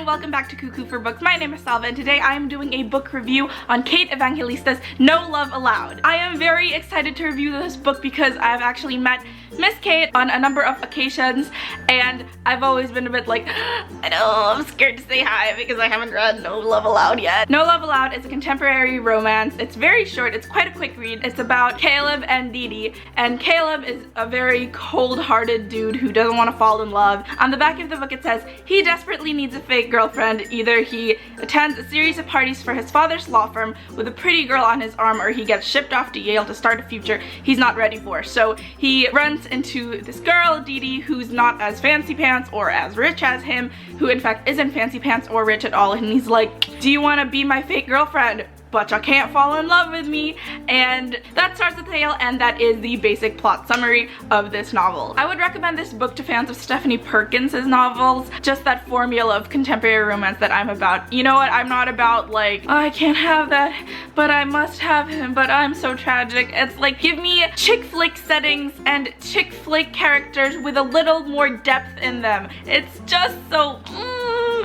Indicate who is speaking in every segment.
Speaker 1: and welcome back to Cuckoo for Books. My name is Salva and today I am doing a book review on Kate Evangelista's No Love Allowed. I am very excited to review this book because I've actually met Miss Kate on a number of occasions and I've always been a bit like, I know, I'm scared to say hi because I haven't read No Love Allowed yet. No Love Allowed is a contemporary romance. It's very short, it's quite a quick read. It's about Caleb and Dee Dee, and Caleb is a very cold-hearted dude who doesn't want to fall in love. On the back of the book it says he desperately needs a fake girlfriend. Either he attends a series of parties for his father's law firm with a pretty girl on his arm, or he gets shipped off to Yale to start a future he's not ready for. So he runs into this girl, Dee Dee, who's not as fancy pants or as rich as him, who in fact isn't fancy pants or rich at all, and he's like, do you want to be my fake girlfriend? But you can't fall in love with me. And that starts the tale, and that is the basic plot summary of this novel. I would recommend this book to fans of Stephanie Perkins's novels, just that formula of contemporary romance that I'm about. You know what, I'm not about like, oh, I can't have that, but I must have him, but I'm so tragic. It's like, give me chick flick settings and chick flick characters with a little more depth in them. It's just so,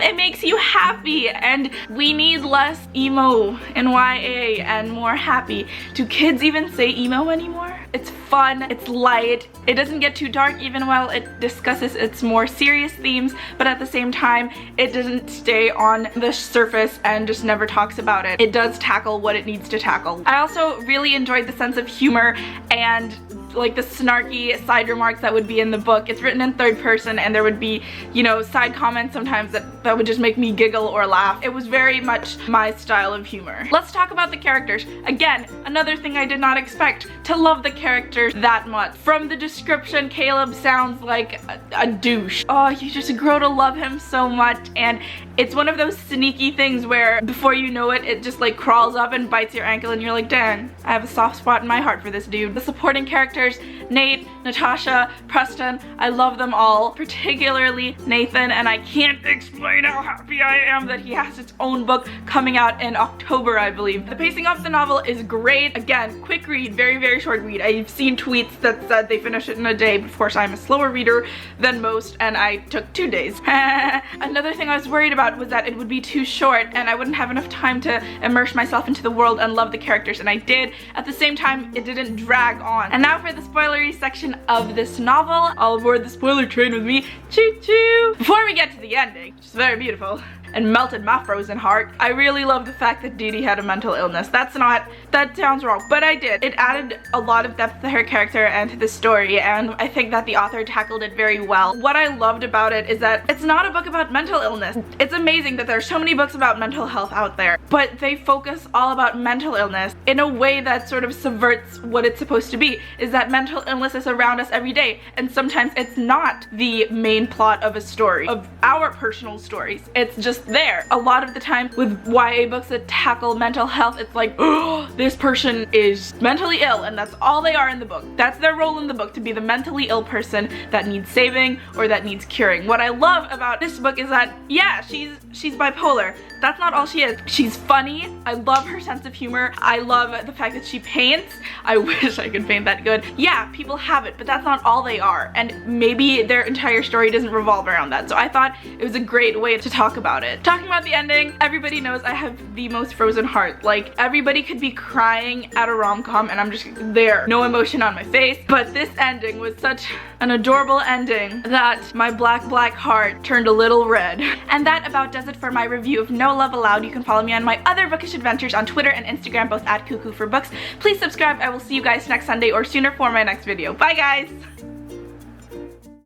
Speaker 1: it makes you happy, and we need less emo and YA and more happy. Do kids even say emo anymore? It's fun, it's light, it doesn't get too dark even while it discusses its more serious themes, but at the same time it doesn't stay on the surface and just never talks about it. It does tackle what it needs to tackle. I also really enjoyed the sense of humor and like the snarky side remarks that would be in the book. It's written in third person and there would be, you know, side comments sometimes that would just make me giggle or laugh. It was very much my style of humor. Let's talk about the characters. Again, another thing I did not expect to love the characters that much. From the description, Caleb sounds like a douche. Oh, you just grow to love him so much, and it's one of those sneaky things where before you know it, it just like crawls up and bites your ankle and you're like, dang, I have a soft spot in my heart for this dude. The supporting characters, Nate, Natasha, Preston, I love them all, particularly Nathan, and I can't explain how happy I am that he has its own book coming out in October, I believe. The pacing of the novel is great. Again, quick read, very, very short read. I've seen tweets that said they finish it in a day, but of course I'm a slower reader than most, and I took 2 days. Another thing I was worried about was that it would be too short and I wouldn't have enough time to immerse myself into the world and love the characters, and I did. At the same time, it didn't drag on. And now for the spoilery section of this novel. All aboard the spoiler train with me. Choo choo! Before we get to the ending, which is very beautiful and melted my frozen heart, I really love the fact that Dee Dee had a mental illness. That sounds wrong, but I did. It added a lot of depth to her character and to the story, and I think that the author tackled it very well. What I loved about it is that it's not a book about mental illness. It's amazing that there are so many books about mental health out there, but they focus all about mental illness in a way that sort of subverts what it's supposed to be, is that mental illness is around us every day, and sometimes it's not the main plot of a story, of our personal stories. It's just there. A lot of the time with YA books that tackle mental health, it's like, oh, this person is mentally ill, and that's all they are in the book. That's their role in the book, to be the mentally ill person that needs saving or that needs curing. What I love about this book is that, yeah, she's bipolar. That's not all she is. She's funny. I love her sense of humor. I love the fact that she paints. I wish I could paint that good. Yeah, people have it, but that's not all they are, and maybe their entire story doesn't revolve around that. So I thought it was a great way to talk about it. Talking about the ending, everybody knows I have the most frozen heart. Like, everybody could be crying at a rom-com and I'm just there, no emotion on my face, but this ending was such an adorable ending that my black heart turned a little red. And that about does it for my review of No Love Allowed. You can follow me on my other bookish adventures on Twitter and Instagram, both at Cuckoo for Books. Please subscribe. I will see you guys next Sunday or sooner for my next video. Bye guys!